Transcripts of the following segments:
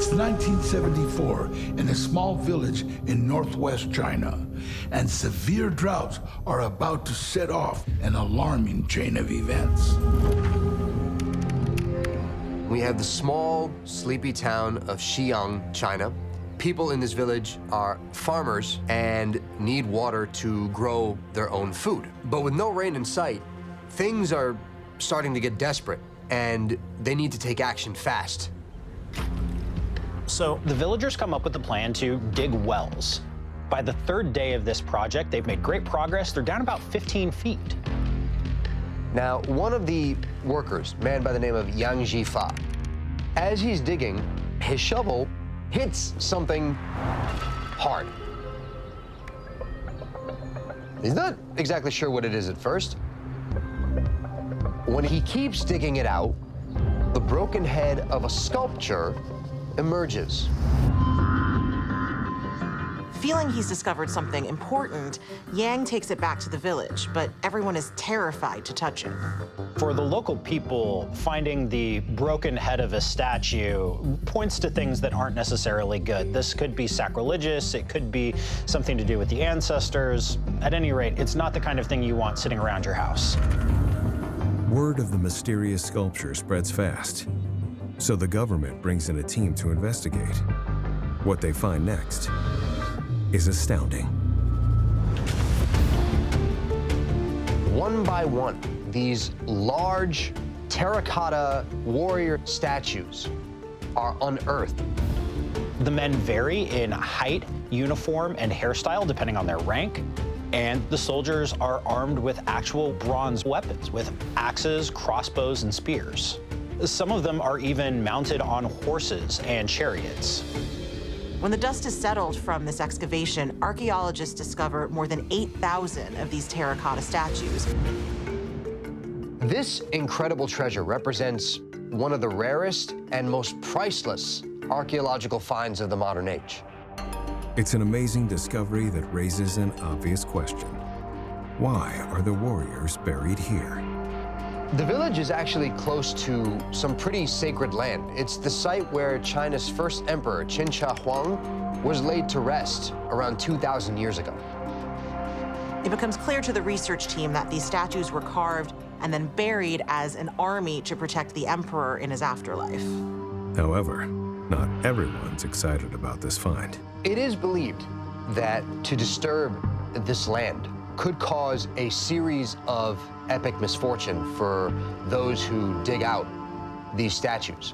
It's 1974 in a small village in northwest China, and severe droughts are about to set off an alarming chain of events. We have the small, sleepy town of Xi'an, China. People in this village are farmers and need water to grow their own food. But with no rain in sight, things are starting to get desperate, and they need to take action fast. So the villagers come up with a plan to dig wells. By the third day of this project, they've made great progress. They're down about 15 feet. Now, one of the workers, a man by the name of Yang Jifa, as he's digging, his shovel hits something hard. He's not exactly sure what it is at first. When he keeps digging it out, the broken head of a sculpture emerges. Feeling he's discovered something important, Yang takes it back to the village, but everyone is terrified to touch it. For the local people, finding the broken head of a statue points to things that aren't necessarily good. This could be sacrilegious, it could be something to do with the ancestors. At any rate, it's not the kind of thing you want sitting around your house. Word of the mysterious sculpture spreads fast, so the government brings in a team to investigate. What they find next is astounding. One by one, these large terracotta warrior statues are unearthed. The men vary in height, uniform, and hairstyle depending on their rank. And the soldiers are armed with actual bronze weapons, with axes, crossbows, and spears. Some of them are even mounted on horses and chariots. When the dust is settled from this excavation, archaeologists discover more than 8,000 of these terracotta statues. This incredible treasure represents one of the rarest and most priceless archaeological finds of the modern age. It's an amazing discovery that raises an obvious question. Why are the warriors buried here? The village is actually close to some pretty sacred land. It's the site where China's first emperor, Qin Shi Huang, was laid to rest around 2,000 years ago. It becomes clear to the research team that these statues were carved and then buried as an army to protect the emperor in his afterlife. However, not everyone's excited about this find. It is believed that to disturb this land could cause a series of epic misfortune for those who dig out these statues.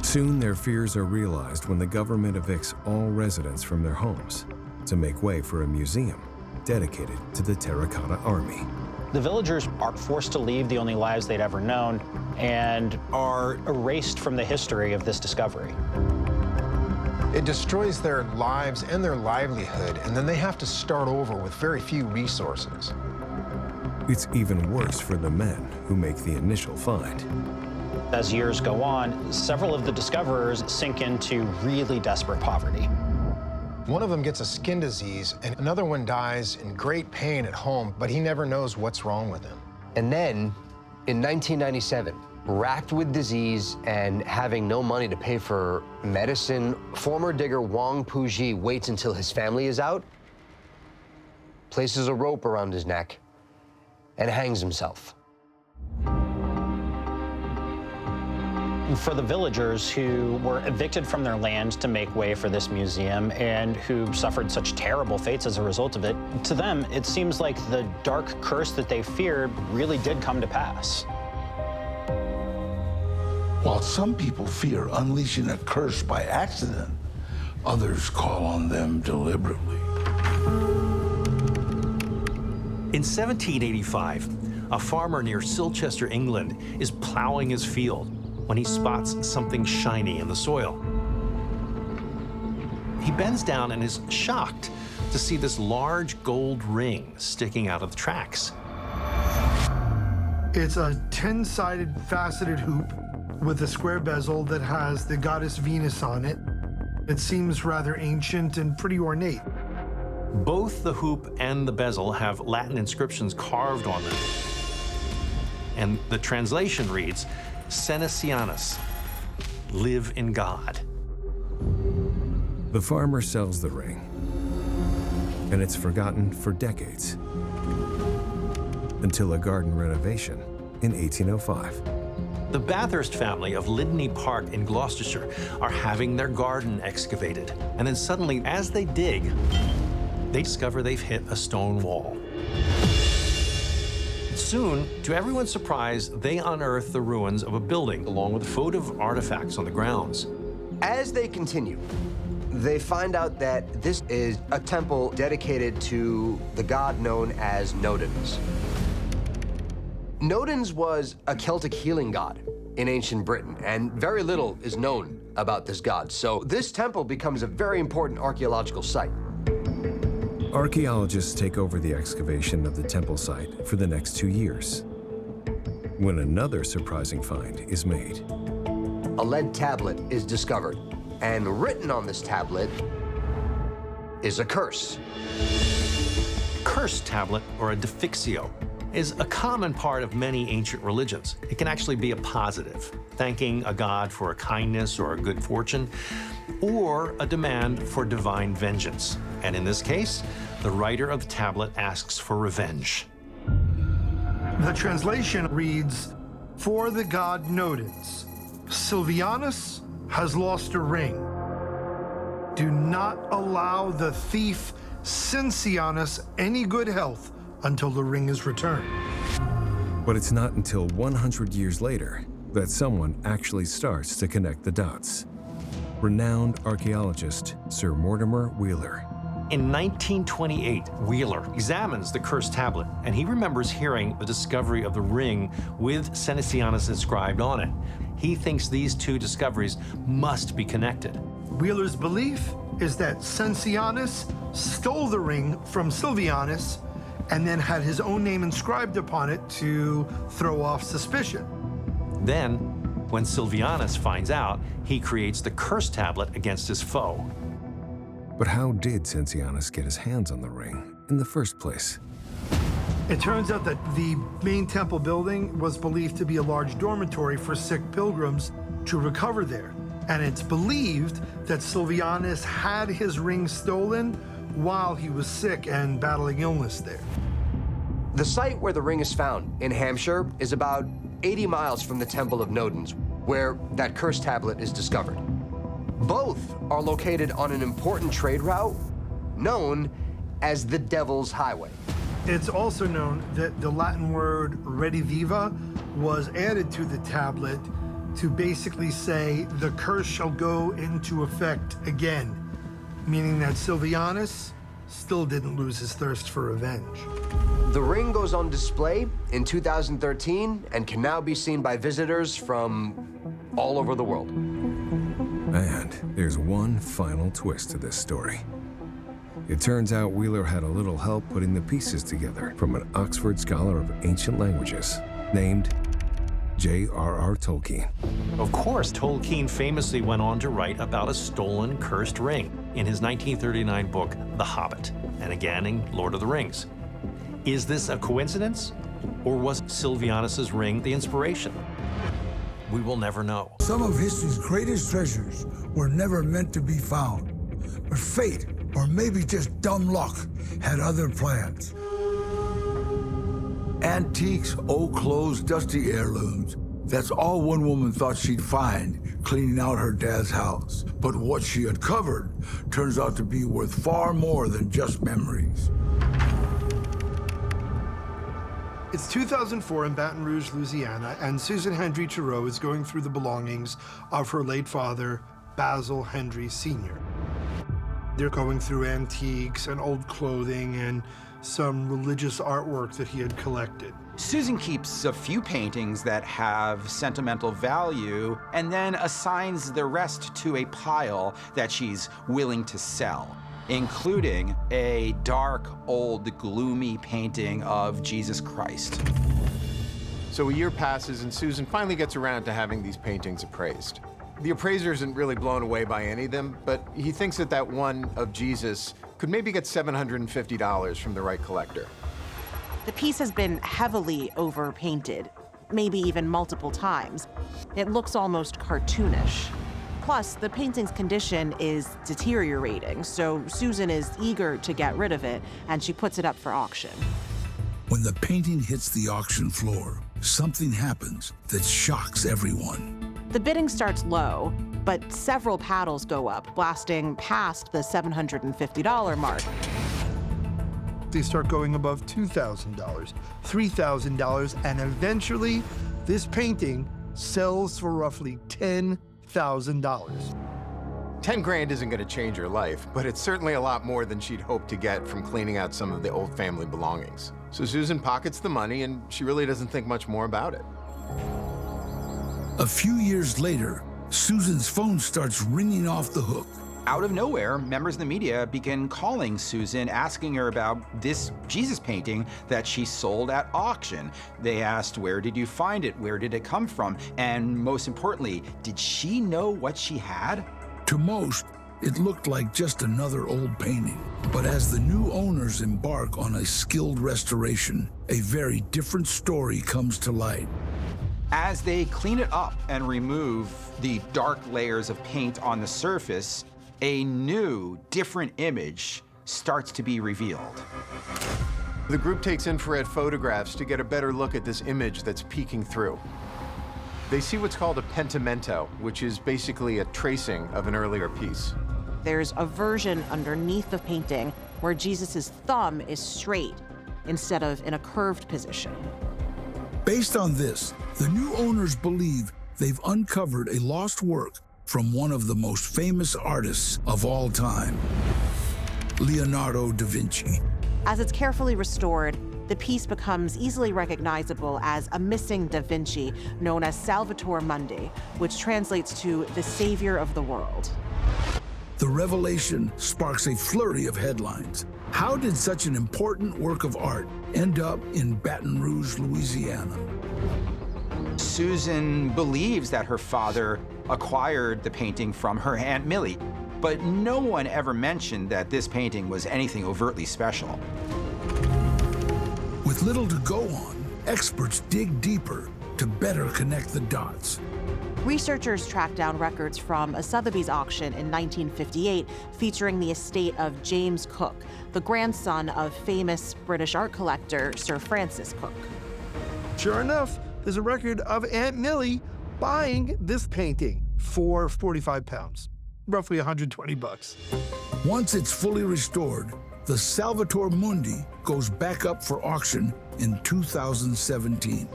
Soon their fears are realized when the government evicts all residents from their homes to make way for a museum dedicated to the Terracotta Army. The villagers are forced to leave the only lives they'd ever known and are erased from the history of this discovery. It destroys their lives and their livelihood, and then they have to start over with very few resources. It's even worse for the men who make the initial find. As years go on, several of the discoverers sink into really desperate poverty. One of them gets a skin disease, and another one dies in great pain at home, but he never knows what's wrong with him. And then, in 1997, racked with disease and having no money to pay for medicine, former digger Wang Puji waits until his family is out, places a rope around his neck, and hangs himself. For the villagers who were evicted from their land to make way for this museum and who suffered such terrible fates as a result of it, to them, it seems like the dark curse that they feared really did come to pass. While some people fear unleashing a curse by accident, others call on them deliberately. In 1785, a farmer near Silchester, England, is plowing his field when he spots something shiny in the soil. He bends down and is shocked to see this large gold ring sticking out of the tracks. It's a 10-sided faceted hoop with a square bezel that has the goddess Venus on it. It seems rather ancient and pretty ornate. Both the hoop and the bezel have Latin inscriptions carved on them. And the translation reads, Senacianus, live in God. The farmer sells the ring, and it's forgotten for decades, until a garden renovation in 1805. The Bathurst family of Lydney Park in Gloucestershire are having their garden excavated. And then suddenly, as they dig, they discover they've hit a stone wall. Soon, to everyone's surprise, they unearth the ruins of a building along with votive artifacts on the grounds. As they continue, they find out that this is a temple dedicated to the god known as Nodens. Nodens was a Celtic healing god in ancient Britain, and very little is known about this god. So this temple becomes a very important archaeological site. Archaeologists take over the excavation of the temple site for the next 2 years, when another surprising find is made. A lead tablet is discovered, and written on this tablet is a curse. Curse tablet, or a defixio, is a common part of many ancient religions. It can actually be a positive, thanking a god for a kindness or a good fortune, or a demand for divine vengeance. And in this case, the writer of the tablet asks for revenge. The translation reads, "For the god Nodens, Silvianus has lost a ring. Do not allow the thief Cincianus any good health until the ring is returned." But it's not until 100 years later that someone actually starts to connect the dots. Renowned archaeologist Sir Mortimer Wheeler. In 1928, Wheeler examines the cursed tablet, and he remembers hearing the discovery of the ring with Cincianus inscribed on it. He thinks these two discoveries must be connected. Wheeler's belief is that Cincianus stole the ring from Silvianus and then had his own name inscribed upon it to throw off suspicion. Then, when Silvianus finds out, he creates the cursed tablet against his foe. But how did Cincianus get his hands on the ring in the first place? It turns out that the main temple building was believed to be a large dormitory for sick pilgrims to recover there. And it's believed that Silvianus had his ring stolen while he was sick and battling illness there. The site where the ring is found in Hampshire is about 80 miles from the Temple of Nodens, where that cursed tablet is discovered. Both are located on an important trade route known as the Devil's Highway. It's also known that the Latin word rediviva was added to the tablet to basically say the curse shall go into effect again, meaning that Silvianus still didn't lose his thirst for revenge. The ring goes on display in 2013 and can now be seen by visitors from all over the world. And there's one final twist to this story. It turns out Wheeler had a little help putting the pieces together from an Oxford scholar of ancient languages named J.R.R. Tolkien. Of course, Tolkien famously went on to write about a stolen, cursed ring in his 1939 book, The Hobbit, and again in Lord of the Rings. Is this a coincidence, or was Silvianus's ring the inspiration? We will never know. Some of history's greatest treasures were never meant to be found, but fate, or maybe just dumb luck, had other plans. Antiques, old clothes, dusty heirlooms. That's all one woman thought she'd find cleaning out her dad's house. But what she uncovered turns out to be worth far more than just memories. It's 2004 in Baton Rouge, Louisiana, and Susan Hendry Theroux is going through the belongings of her late father, Basil Hendry Sr. They're going through antiques and old clothing and some religious artwork that he had collected. Susan keeps a few paintings that have sentimental value and then assigns the rest to a pile that she's willing to sell, including a dark, old, gloomy painting of Jesus Christ. So a year passes and Susan finally gets around to having these paintings appraised. The appraiser isn't really blown away by any of them, but he thinks that that one of Jesus could maybe get $750 from the right collector. The piece has been heavily overpainted, maybe even multiple times. It looks almost cartoonish. Plus, the painting's condition is deteriorating, so Susan is eager to get rid of it, and she puts it up for auction. When the painting hits the auction floor, something happens that shocks everyone. The bidding starts low, but several paddles go up, blasting past the $750 mark. They start going above $2,000, $3,000, and eventually this painting sells for roughly $10,000. 10 grand isn't gonna change her life, but it's certainly a lot more than she'd hoped to get from cleaning out some of the old family belongings. So Susan pockets the money, and she really doesn't think much more about it. A few years later, Susan's phone starts ringing off the hook. Out of nowhere, members of the media begin calling Susan, asking her about this Jesus painting that she sold at auction. They asked, where did you find it? Where did it come from? And most importantly, did she know what she had? To most, it looked like just another old painting. But as the new owners embark on a skilled restoration, a very different story comes to light. As they clean it up and remove the dark layers of paint on the surface, a new, different image starts to be revealed. The group takes infrared photographs to get a better look at this image that's peeking through. They see what's called a pentimento, which is basically a tracing of an earlier piece. There's a version underneath the painting where Jesus' thumb is straight instead of in a curved position. Based on this, the new owners believe they've uncovered a lost work from one of the most famous artists of all time, Leonardo da Vinci. As it's carefully restored, the piece becomes easily recognizable as a missing Da Vinci known as Salvator Mundi, which translates to the savior of the world. The revelation sparks a flurry of headlines. How did such an important work of art end up in Baton Rouge, Louisiana? Susan believes that her father acquired the painting from her Aunt Millie, but no one ever mentioned that this painting was anything overtly special. With little to go on, experts dig deeper to better connect the dots. Researchers tracked down records from a Sotheby's auction in 1958 featuring the estate of James Cook, the grandson of famous British art collector Sir Francis Cook. Sure enough, there's a record of Aunt Millie buying this painting for 45 pounds, roughly 120 bucks. Once it's fully restored, the Salvator Mundi goes back up for auction in 2017.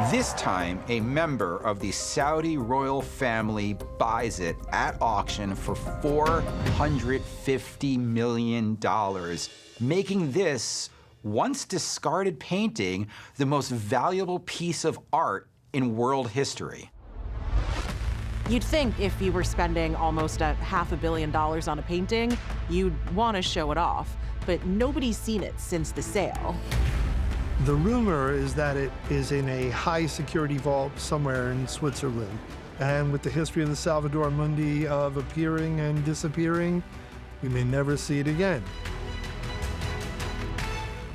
This time, a member of the Saudi royal family buys it at auction for $450 million, making this once discarded painting the most valuable piece of art in world history. You'd think if you were spending almost $500 million on a painting, you'd want to show it off, but nobody's seen it since the sale. The rumor is that it is in a high-security vault somewhere in Switzerland. And with the history of the Salvator Mundi of appearing and disappearing, we may never see it again.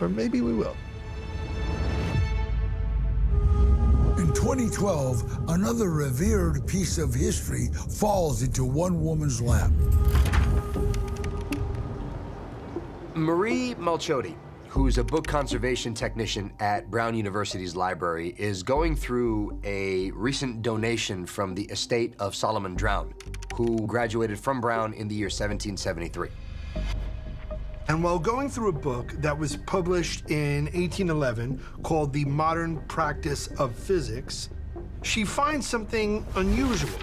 Or maybe we will. In 2012, another revered piece of history falls into one woman's lap. Marie Malchotti, who's a book conservation technician at Brown University's library, is going through a recent donation from the estate of Solomon Drown, who graduated from Brown in the year 1773. And while going through a book that was published in 1811 called The Modern Practice of Physics, she finds something unusual.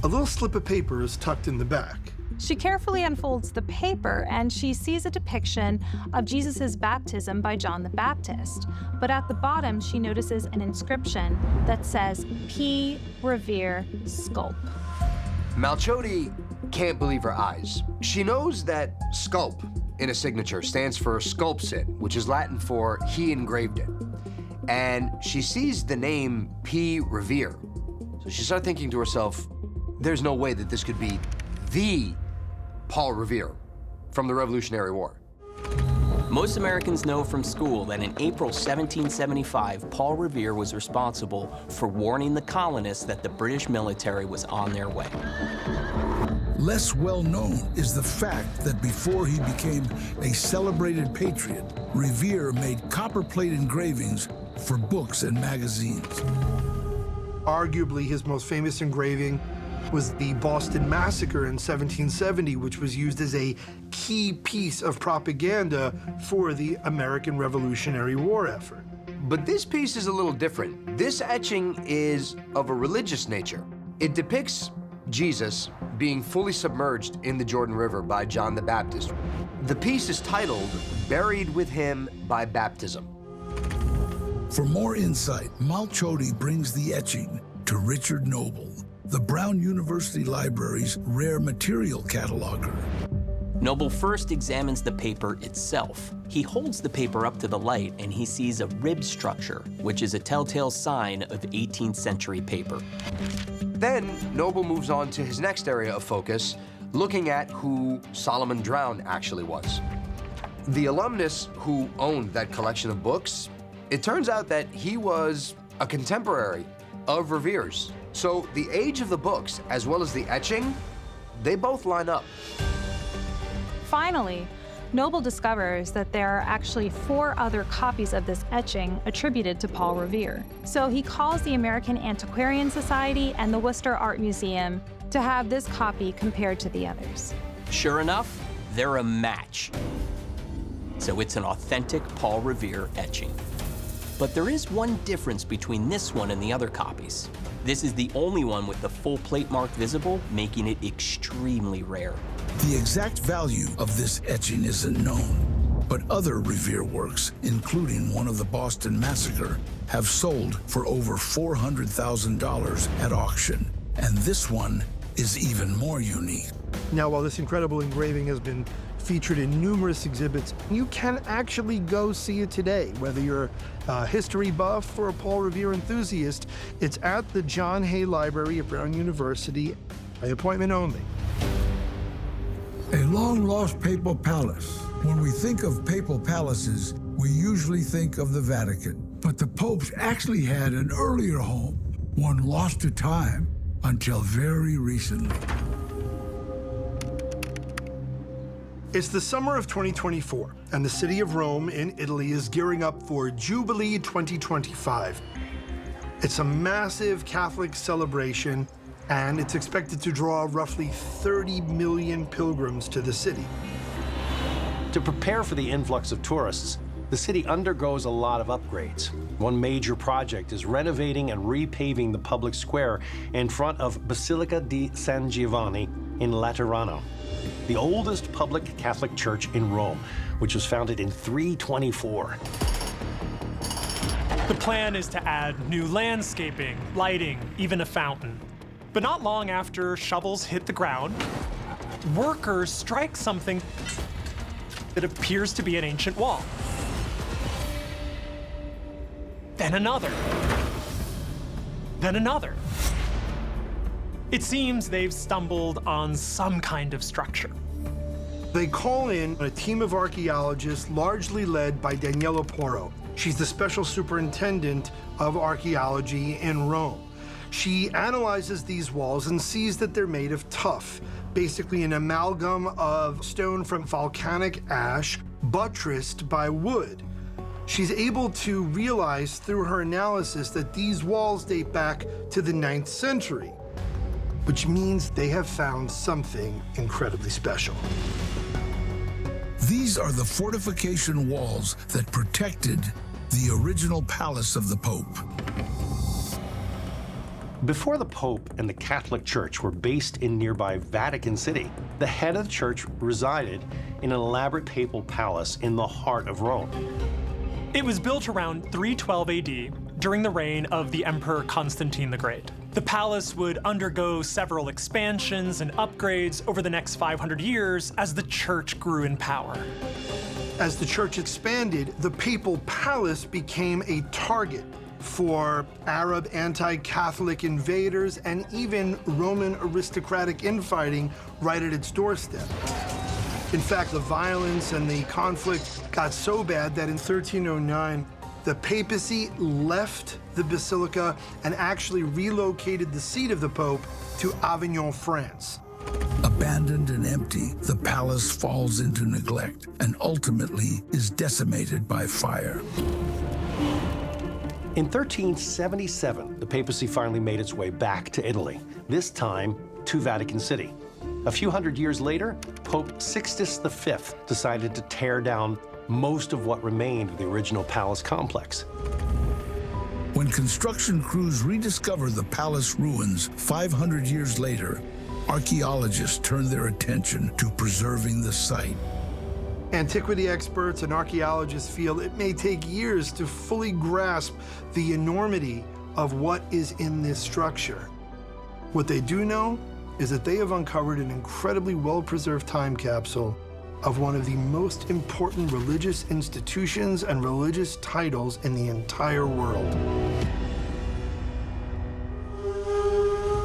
A little slip of paper is tucked in the back. She carefully unfolds the paper and she sees a depiction of Jesus' baptism by John the Baptist. But at the bottom, she notices an inscription that says, P. Revere Sculp. Malchotti can't believe her eyes. She knows that sculp in a signature stands for sculpsit, which is Latin for he engraved it. And she sees the name P. Revere. So she started thinking to herself, there's no way that this could be the Paul Revere from the Revolutionary War. Most Americans know from school that in April 1775, Paul Revere was responsible for warning the colonists that the British military was on their way. Less well known is the fact that before he became a celebrated patriot, Revere made copperplate engravings for books and magazines. Arguably, his most famous engraving was the Boston Massacre in 1770, which was used as a key piece of propaganda for the American Revolutionary War effort. But this piece is a little different. This etching is of a religious nature. It depicts Jesus being fully submerged in the Jordan River by John the Baptist. The piece is titled, Buried with Him by Baptism. For more insight, Malchody brings the etching to Richard Noble, the Brown University Library's rare material cataloger. Noble first examines the paper itself. He holds the paper up to the light and he sees a rib structure, which is a telltale sign of 18th century paper. Then Noble moves on to his next area of focus, looking at who Solomon Drown actually was. The alumnus who owned that collection of books, it turns out that he was a contemporary of Revere's. So the age of the books, as well as the etching, they both line up. Finally, Noble discovers that there are actually 4 other copies of this etching attributed to Paul Revere. So he calls the American Antiquarian Society and the Worcester Art Museum to have this copy compared to the others. Sure enough, they're a match. So it's an authentic Paul Revere etching. But there is one difference between this one and the other copies. This is the only one with the full plate mark visible, making it extremely rare. The exact value of this etching isn't known, but other Revere works, including one of the Boston Massacre, have sold for over $400,000 at auction, and this one is even more unique. Now, while this incredible engraving has been featured in numerous exhibits, you can actually go see it today. Whether you're a history buff or a Paul Revere enthusiast, it's at the John Hay Library at Brown University, by appointment only. A long-lost papal palace. When we think of papal palaces, we usually think of the Vatican. But the popes actually had an earlier home, one lost to time until very recently. It's the summer of 2024, and the city of Rome in Italy is gearing up for Jubilee 2025. It's a massive Catholic celebration, and it's expected to draw roughly 30 million pilgrims to the city. To prepare for the influx of tourists, the city undergoes a lot of upgrades. One major project is renovating and repaving the public square in front of Basilica di San Giovanni in Laterano, the oldest public Catholic church in Rome, which was founded in 324. The plan is to add new landscaping, lighting, even a fountain. But not long after shovels hit the ground, workers strike something that appears to be an ancient wall. Then another. Then another. It seems they've stumbled on some kind of structure. They call in a team of archaeologists largely led by Daniela Porro. She's the special superintendent of archaeology in Rome. She analyzes these walls and sees that they're made of tuff, basically an amalgam of stone from volcanic ash buttressed by wood. She's able to realize through her analysis that these walls date back to the 9th century, which means they have found something incredibly special. These are the fortification walls that protected the original palace of the Pope. Before the Pope and the Catholic Church were based in nearby Vatican City, the head of the church resided in an elaborate papal palace in the heart of Rome. It was built around 312 AD during the reign of the Emperor Constantine the Great. The palace would undergo several expansions and upgrades over the next 500 years as the church grew in power. As the church expanded, the papal palace became a target for Arab anti-Catholic invaders and even Roman aristocratic infighting right at its doorstep. In fact, the violence and the conflict got so bad that in 1309, the papacy left the basilica and actually relocated the seat of the Pope to Avignon, France. Abandoned and empty, the palace falls into neglect and ultimately is decimated by fire. In 1377, the papacy finally made its way back to Italy, this time to Vatican City. A few hundred years later, Pope Sixtus V decided to tear down most of what remained of the original palace complex. When construction crews rediscover the palace ruins 500 years later, archaeologists turn their attention to preserving the site. Antiquity experts and archaeologists feel it may take years to fully grasp the enormity of what is in this structure. What they do know is that they have uncovered an incredibly well-preserved time capsule of one of the most important religious institutions and religious titles in the entire world.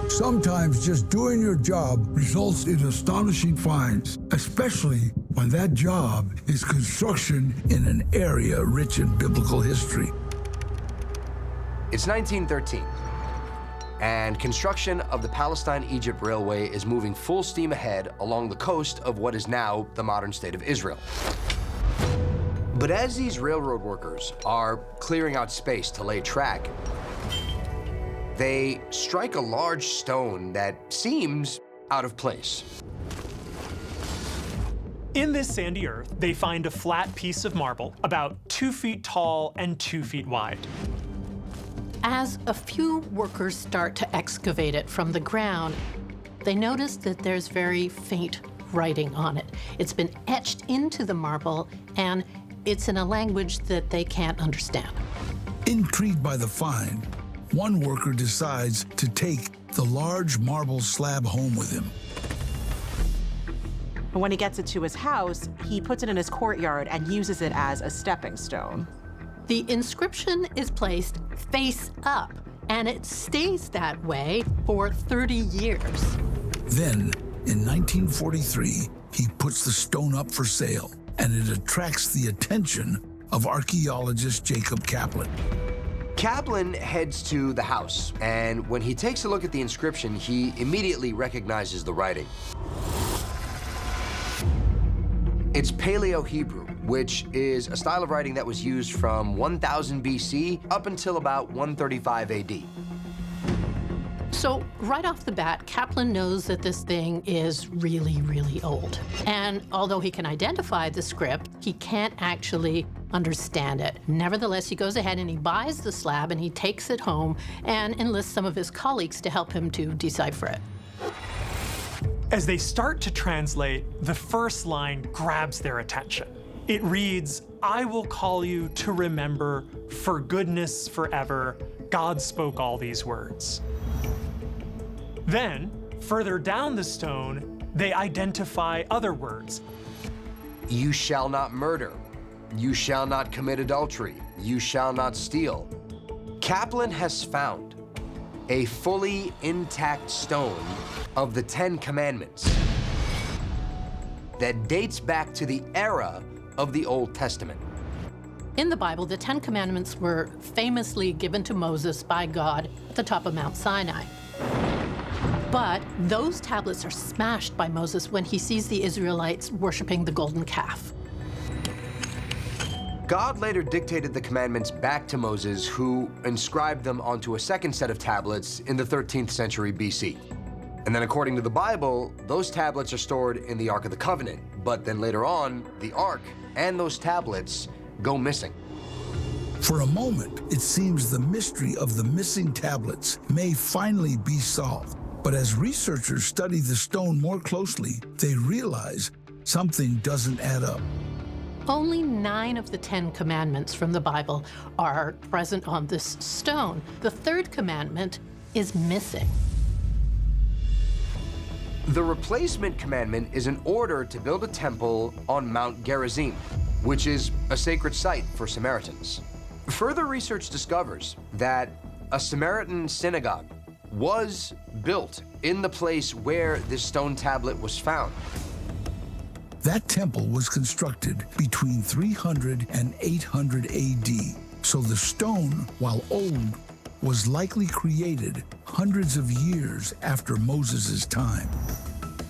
Sometimes just doing your job results in astonishing finds, especially when that job is construction in an area rich in biblical history. It's 1913, and construction of the Palestine-Egypt Railway is moving full steam ahead along the coast of what is now the modern state of Israel. But as these railroad workers are clearing out space to lay track, they strike a large stone that seems out of place. In this sandy earth, they find a flat piece of marble about 2 feet tall and 2 feet wide. As a few workers start to excavate it from the ground, they notice that there's very faint writing on it. It's been etched into the marble, and it's in a language that they can't understand. Intrigued by the find, one worker decides to take the large marble slab home with him. When he gets it to his house, he puts it in his courtyard and uses it as a stepping stone. The inscription is placed face up, and it stays that way for 30 years. Then, in 1943, he puts the stone up for sale, and it attracts the attention of archaeologist Jacob Kaplan. Kaplan heads to the house, and when he takes a look at the inscription, he immediately recognizes the writing. It's Paleo-Hebrew, which is a style of writing that was used from 1000 BC up until about 135 AD. So right off the bat, Kaplan knows that this thing is really, really old. And although he can identify the script, he can't actually understand it. Nevertheless, he goes ahead and he buys the slab and he takes it home and enlists some of his colleagues to help him to decipher it. As they start to translate, the first line grabs their attention. It reads, "I will call you to remember for goodness forever. God spoke all these words." Then, further down the stone, they identify other words. You shall not murder. You shall not commit adultery. You shall not steal. Kaplan has found a fully intact stone of the 10 Commandments that dates back to the era of the Old Testament. In the Bible, the 10 Commandments were famously given to Moses by God at the top of Mount Sinai. But those tablets are smashed by Moses when he sees the Israelites worshiping the golden calf. God later dictated the commandments back to Moses, who inscribed them onto a second set of tablets in the 13th century BC. And then according to the Bible, those tablets are stored in the Ark of the Covenant. But then later on, the Ark and those tablets go missing. For a moment, it seems the mystery of the missing tablets may finally be solved. But as researchers study the stone more closely, they realize something doesn't add up. Only 9 of the 10 commandments from the Bible are present on this stone. The 3rd commandment is missing. The replacement commandment is an order to build a temple on Mount Gerizim, which is a sacred site for Samaritans. Further research discovers that a Samaritan synagogue was built in the place where this stone tablet was found. That temple was constructed between 300 and 800 AD, so the stone, while old, was likely created hundreds of years after Moses' time.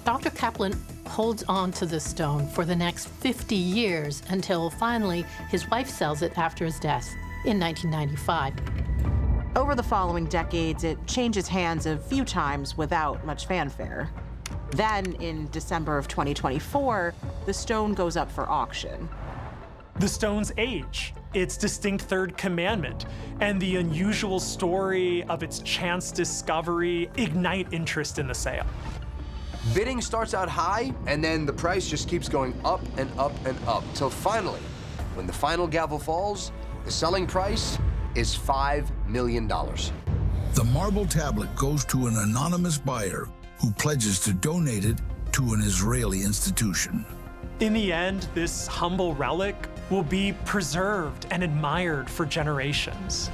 Dr. Kaplan holds on to the stone for the next 50 years until finally his wife sells it after his death in 1995. Over the following decades, it changes hands a few times without much fanfare. Then, in December of 2024, the stone goes up for auction. The stone's age, its distinct third commandment, and the unusual story of its chance discovery ignite interest in the sale. Bidding starts out high, and then the price just keeps going up and up and up, till finally, when the final gavel falls, the selling price is $5 million. The marble tablet goes to an anonymous buyer who pledges to donate it to an Israeli institution. In the end, this humble relic will be preserved and admired for generations.